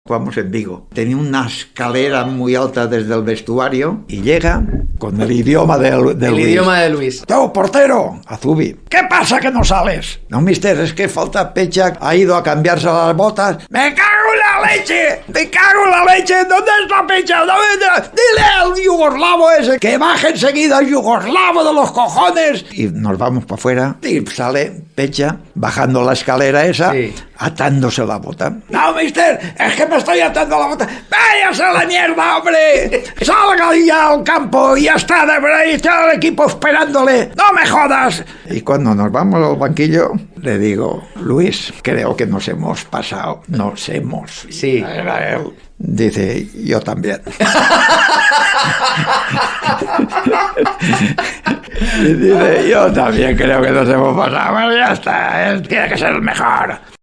Jugamos en Vigo. Tenía una escalera muy alta desde el vestuario y llega con el idioma de Luis. El idioma de Luis. ¡Tú, portero! A Zubi. ¿Qué pasa que no sales? No, mister, es que falta Pecha. Ha ido a cambiarse las botas. ¡Me cago en la leche! ¡Me cago en la leche! ¿Dónde está Pecha? ¡Dile al yugoslavo ese que baje enseguida, yugoslavo de los cojones! Y nos vamos para afuera y sale Pecha bajando la escalera esa, sí, atándose la bota. ¡No, mister! ¡Es que me estoy atando la bota! ¡Váyase a la mierda, hombre! ¡Salga ya al campo! ¡Y ya está! ¡Y está el equipo esperándole! ¡No me jodas! Y cuando nos vamos al banquillo, le digo, Luis, creo que nos hemos pasado. Nos hemos. Sí. Era él. Dice, yo también. Y dice, yo también creo que nos hemos pasado. Bueno, ya está, tiene que ser el mejor.